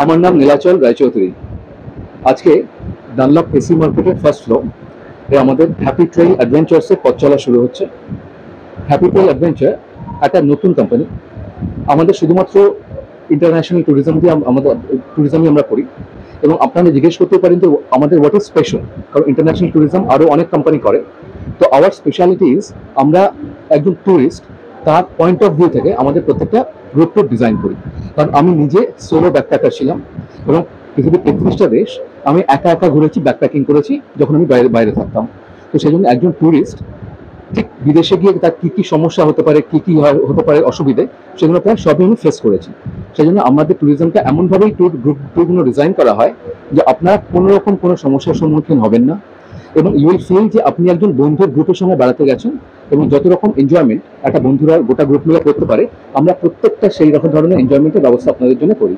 আমার নাম নীলাচল রায়চৌধুরী। আজকে ডানলপ এসি মার্কেটের ফার্স্ট ফ্লোর আমাদের হ্যাপি ট্রেল অ্যাডভেঞ্চার্সের পথ চলা শুরু হচ্ছে। হ্যাপি ট্রেল অ্যাডভেঞ্চার একটা নতুন কোম্পানি। আমাদের শুধুমাত্র ইন্টারন্যাশনাল ট্যুরিজমই আমরা করি। এবং আপনারা জিজ্ঞেস করতে পারেন যে আমাদের হোয়াট ইজ স্পেশাল, কারণ ইন্টারন্যাশনাল ট্যুরিজম আরও অনেক কোম্পানি করে। তো আওয়ার স্পেশালিটি ইজ আমরা একজন ট্যুরিস্ট তার পয়েন্ট অফ ভিউ থেকে আমাদের প্রত্যেকটা রুট ট্যুর ডিজাইন করি। কারণ আমি নিজে সোলো ব্যাকপ্যাকার ছিলাম এবং পৃথিবীর 33টা দেশ আমি একা একা ঘুরেছি, ব্যাকপ্যাকিং করেছি যখন আমি বাইরে থাকতাম। তো সেই জন্য একজন ট্যুরিস্ট ঠিক বিদেশে গিয়ে তার কী কী সমস্যা হতে পারে, কী কী হতে পারে অসুবিধে, সেগুলো প্রায় সবই আমি ফেস করেছি। সেই জন্য আমাদের ট্যুরিজমটা এমনভাবেই ট্যুরগুলো ডিজাইন করা হয় যে আপনারা কোনো রকম কোনো সমস্যার সম্মুখীন হবেন না এবং ইউ উইল ফিল যে আপনি একজন বন্ধুর গ্রুপের সঙ্গে বেড়াতে গেছেন এবং যত রকম এনজয়মেন্ট একটা বন্ধুরা গোটা গ্রুপ মিলে করতে পারে, আমরা প্রত্যেকটা সেই রকম ধরনের এনজয়মেন্টের ব্যবস্থা আপনাদের জন্য করি।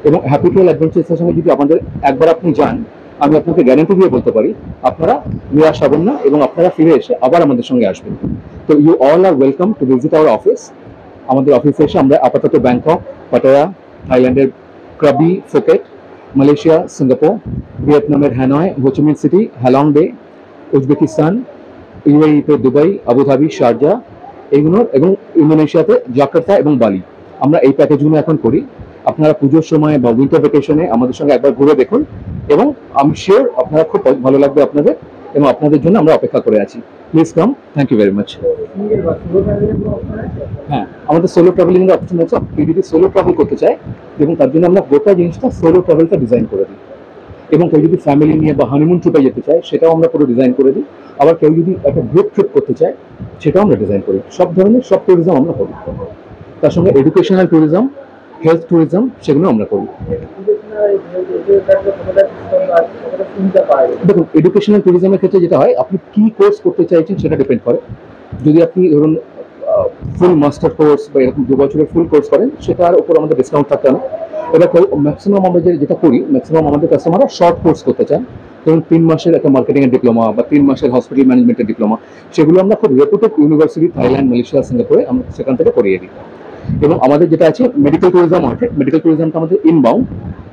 এবং হ্যাপি ট্রেল অ্যাডভেঞ্চার্সের সঙ্গে যদি আমাদের একবার আপনি যান, আমি আপনাকে গ্যারান্টি দিয়ে বলতে পারি আপনারা নিরাশ হবেন না এবং আপনারা ফিরে এসে আবার আমাদের সঙ্গে আসবেন। তো you all are welcome to visit our office. আমাদের অফিসে এসে আমরা আপাতত ব্যাংকক, পাটায়া, থাইল্যান্ডের ক্রাবি, ফুকেট, মালয়েশিয়া, সিঙ্গাপুর, ভিয়েতনামের Hanoi, Ho Chi Minh city, Halong Bay, Uzbekistan, ইউএইতে দুবাই, আবুধাবি, শারজা এইগুলোর এবং ইন্দোনেশিয়াতে জাকার্তা এবং বালি আমরা এই প্যাকেজগুলো এখন করি। আপনারা পুজোর সময় বা উইন্টার ভ্যাকেশনে আমাদের সঙ্গে একবার ঘুরে দেখুন এবং আমি শিওর আপনারা খুব ভালো লাগবে আপনাদের, এবং আপনাদের জন্য আমরা অপেক্ষা করে আছি। Please come. Thank you very much. হ্যাঁ, আমাদের সোলো ট্রাভেলিং এর অপশন আছে। আপনি যদি সোলো ট্রাভেল করতে চায় এবং তার জন্য আমরা গোটা জিনিসটা সোলো ট্রাভেলটা ডিজাইন করে দিই। এবং কেউ যদি ফ্যামিলি নিয়ে বা হানিমুন ট্রিপে যেতে চায় সেটাও আমরা পুরো ডিজাইন করে দিই। আবার কেউ যদি একটা গ্রুপ ট্রিপ করতে চায় সেটাও আমরা ডিজাইন করি। সব ধরনের সব ট্যুরিজম আমরা করি। তার সঙ্গে এডুকেশনাল ট্যুরিজম, হেলথ ট্যুরিজম সেগুলো আমরা করি। দেখুন, এডুকেশনাল ট্যুরিজমের ক্ষেত্রে যেটা হয়, আপনি কি কোর্স করতে চাইছেন সেটা ডিপেন্ড করে। যদি আপনি ধরুন ফুল মাস্টার কোর্স বা এরকম 2 বছরের ফুল কোর্স করেন, সেটার উপর আমাদের ডিসকাউন্ট থাকতে না। এবার ম্যাক্সিমাম আমরা যেটা করি, ম্যাক্সিমাম আমাদের কাস্টমাররা শর্ট কোর্স করতে চান। ধরুন 3 মাসের একটা মার্কেটিংয়ের ডিপ্লোমা বা 3 মাসের হসপিটাল ম্যানেজমেন্টের ডিপ্লোমা, সেগুলো আমরা খুব রেপুটেড ইউনিভার্সিটি থাইল্যান্ড, মালয়েশিয়া, সিঙ্গাপুরে আমরা সেখান থেকে করিয়ে দিই। এবং আমাদের যেটা আছে মেডিকেল ট্যুরিজম আছে। মেডিকেল ট্যুরিজমটা আমাদের ইনবাউন্ড,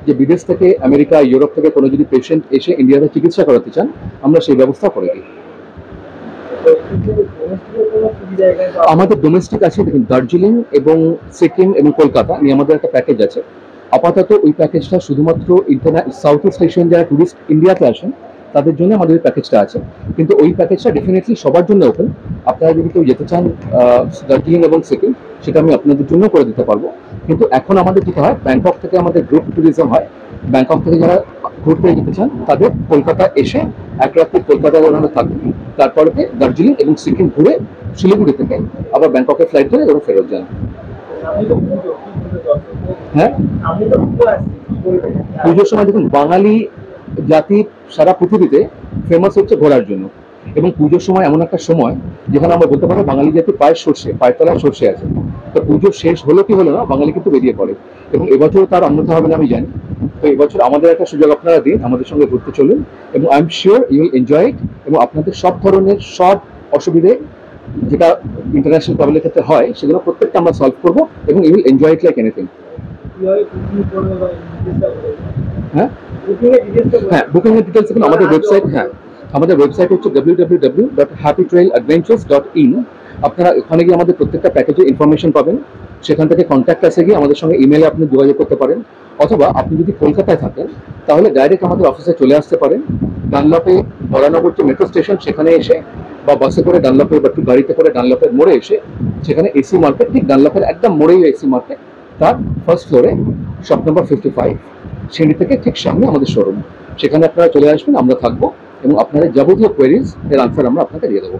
যে বিদেশ থেকে, আমেরিকা, ইউরোপ থেকে কোনো যদি পেশেন্ট এসে ইন্ডিয়াতে চিকিৎসা করাতে চান, আমরা সেই ব্যবস্থা করে দিই। আমাদের ডোমেস্টিক আছে, দেখুন দার্জিলিং এবং সিকিম এবং কলকাতা নিয়ে আমাদের একটা প্যাকেজ আছে। আপাতত ওই প্যাকেজটা শুধুমাত্র সাউথ ইস্ট এশিয়ান যারা টুরিস্ট ইন্ডিয়াতে আসেন তাদের জন্য আমাদের প্যাকেজটা আছে। কিন্তু ওই প্যাকেজটা ডেফিনেটলি সবার জন্য ওপেন। আপনারা যদি কেউ যেতে চান দার্জিলিং এবং সিকিম, সেটা আমি আপনাদের জন্য করে দিতে পারবো। কিন্তু এখন আমাদের যেটা হয়, ব্যাংকক থেকে আমাদের গ্রুপ ট্যুরিজম হয়। ব্যাংকক থেকে যারা ঘুরতে যেতে চান তাদের কলকাতা এসে এক রাত্রি কলকাতায় ওনারা থাকবেন, তারপরে দার্জিলিং এবং সিকিম ঘুরে শিলিগুড়ি থেকে আবার ব্যাংককের ফ্লাইট ধরে ওরা ফেরত যান। হ্যাঁ, পুজোর সময় দেখুন বাঙালি জাতি সারা পৃথিবীতে ফেমাস হচ্ছে ঘোরার জন্য। এবং পুজোর সময় এমন একটা সময় যেখানে আমরা বলতে পারবো বাঙালি জাতি পায়ের তলায় সর্ষে আছে। তো পুজো শেষ হলো কি হলো না, বাঙালি কিন্তু বেরিয়ে পড়ে। এবং এবছর তার অন্যথা হবে না আমি জানি। তো এবছর আমাদের একটা সুযোগ আপনারা দিন, আমাদের সঙ্গে ঘুরতে চলুন এবং I am sure you will enjoy it. এবং আপনাদের সব ধরনের সব অসুবিধে যেটা ইন্টারন্যাশনাল ট্রাভেলের ক্ষেত্রে হয় সেগুলো প্রত্যেকটা আমরা সলভ করবো এবং you will enjoy it like anything. হ্যাঁ, বুকিং এর ডিটেলস এখন আমাদের ওয়েবসাইট। হ্যাঁ, আমাদের ওয়েবসাইট হচ্ছে www.happytrailsadventures.in। আপনারা এখানে গিয়ে আমাদের প্রত্যেকটা প্যাকেজের ইনফরমেশন পাবেন। সেখান থেকে কন্ট্যাক্ট আসে গিয়ে আমাদের সঙ্গে ইমেলে আপনি যোগাযোগ করতে পারেন, অথবা আপনি যদি কলকাতায় থাকেন তাহলে ডাইরেক্ট আমাদের অফিসে চলে আসতে পারেন। ডানলপে বরানগর যে মেট্রো স্টেশন সেখানে এসে বা বাসে করে ডানলপে বা গাড়িতে করে ডানলপের মোড়ে এসে, সেখানে এসি মার্কেট, ঠিক ডানলপের একদম মোড়েই এসি মার্কেট, তার ফার্স্ট ফ্লোরে শপ নম্বর 55 সিঁড়ি থেকে ঠিক সামনে আমাদের শোরুম। সেখানে আপনারা চলে আসবেন, আমরা থাকবো এবং আপনাদের যাবতীয় কোয়েরিজ এর আনসার আমরা আপনাকে দিয়ে দেবো।